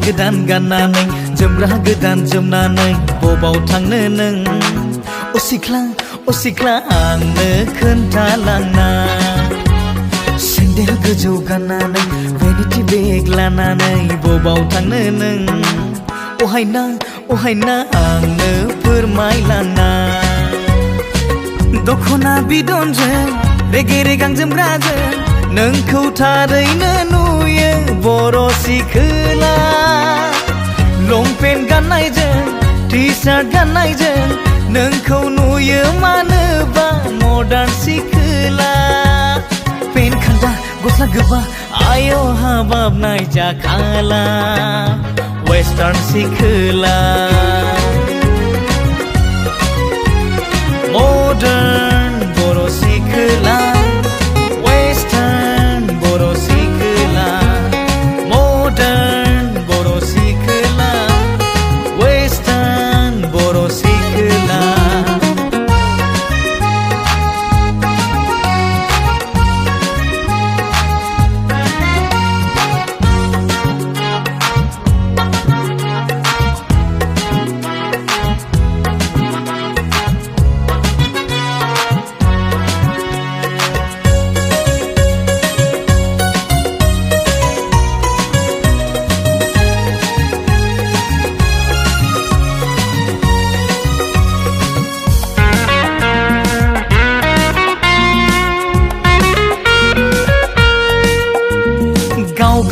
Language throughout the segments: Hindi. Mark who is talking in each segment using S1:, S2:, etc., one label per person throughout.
S1: गोदान गाननानै जोमग्रा गोदान जोमनानै बबाव थांनो नों अ सिख्ला आंनो खोन्थालांना सेन्देल गोजौ गाननानै भेनिटि बेग लानानै बबाव थांनो नों अहाय ना आंनो फोरमायलांना दख'ना बिदनजों रेगे रेगां जोमग्राजों नोंखौ थारैनो नुयो बर' सिख्ला लंपेन्ट गाननायजों टि सार्ट गाननायजों नोंखौ नुयो मानोबा मडार्न सिख्ला पेन्ट खान्दा गस्ला गोबा आय' हाबाबनाय जाखाला वेस्टार्न सिख्ला मडार्न बर' सिख्ला वेस्टार्न बर' सिख्ला मडार्न बर' सिख्ला वेस्टार्न बर' सिख्ला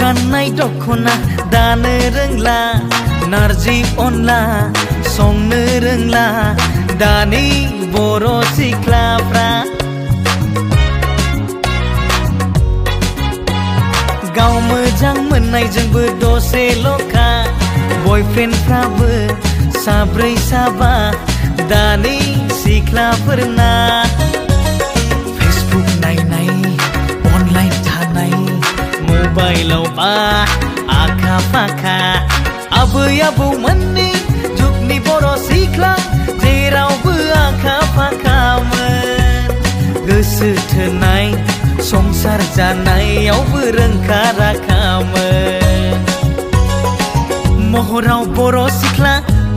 S1: गाननाय दख'ना दानो रोंला नारजि अनला संनो रोंला दानि बर' सिख्लाफ्रा गाव मोजां मोननायजोंबो दसेल'खा बयफ्रेन्डफ्राबो साब्रै साबा दानि सिख्लाफोरना फेसबुक नायनाय अनलाइन थानाय मबाइलाव बा आखा फाखा आबै आबौमोननि जुगनि बर' सिख्ला जेरावबो आखा फाखामोन गोसो थोनाय संसार जानायावबो रोंखा राखामोन महराव बर' सिख्ला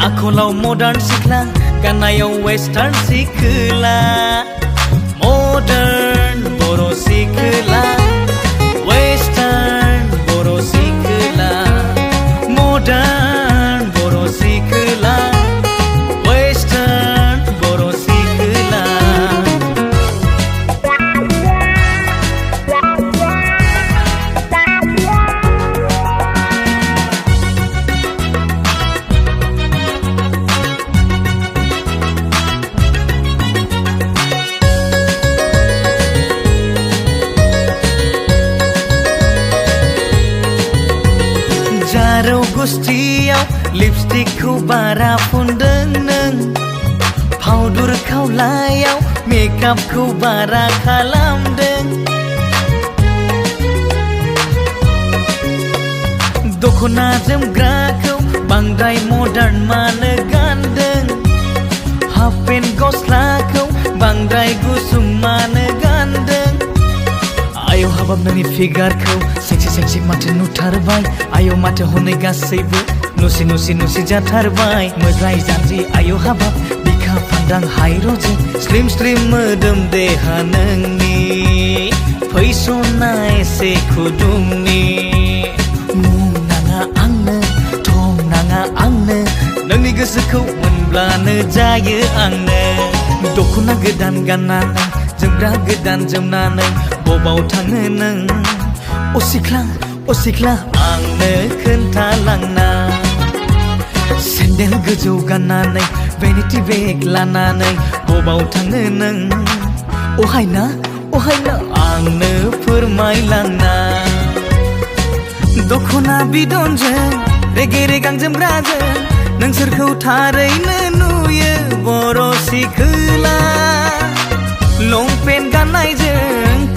S1: आखलाव मडार्न सिख्ला गाननायाव वेस्टार्न सिख्ला मडार्न बर' सिख्ला वेस्टार्न बर' सिख्ला मडार्न बर' सिख्ला वेस्टार्न बर' सिख्ला जारौ गुस्थियाव लिपस्टिकखौ बारा फुनदों नों पाउडर खावलायाव मेकआपखौ बारा खालामदों दख'ना जोमग्राखौ बांद्राय मडार्न मानो गानदों हाफ पेन्ट गस्लाखौ बांद्राय गुसुं मानो गानदों आयौ हाबाब नोंनि फिगारखौ सेक्सि माथो नुथारबाय आयौ माथो हनै गासैबो नुसि जाथारबाय मोजाय जानजि आयौ हाबाब बिखा फान्दां हायर'जों स्लिम मोदोम देहा नोंनि फैसना एसे खुदुंनि मुं नाङा आंनो थं नाङा आंनो नोंनि गोसोखौ मोनब्लानो जायो आंनो दख'ना गोदान गाननानै जोमग्रा गोदान जोमनानै बबाव थाङो नों अ सिख्ला आंनो खोन्थालांना सेन्देल गोजौ गाननानै भेनिटि बेग लानानै बबाव थाङो नों अहाय ना आंनो फोरमायलांना दख'ना बिदनजों रेगे रेगां जोमग्राजों नोंसोरखौ थारैनो नुयो बर' सिख्ला लंपेन्ट गाननायजों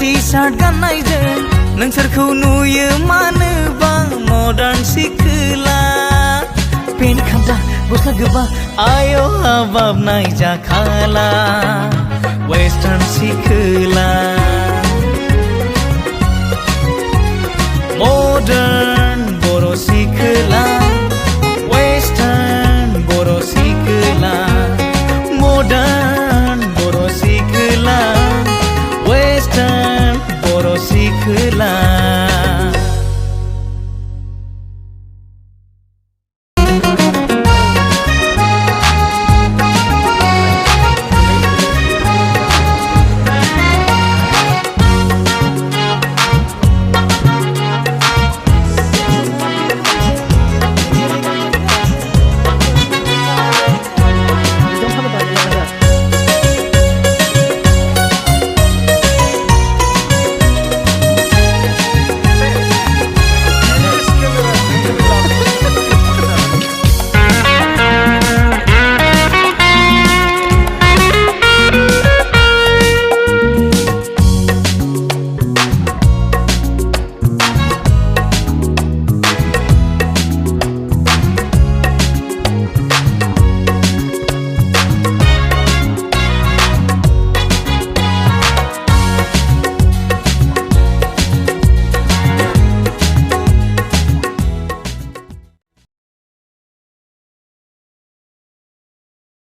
S1: टि सार्ट गाननायजों नोंसोरखौ नुयो मानोबा मडार्न सिख्ला पेन्ट खान्दा गस्ला गोबा आय' हाबाबनाय जाखाला वेस्टार्न सिख्ला मडार्न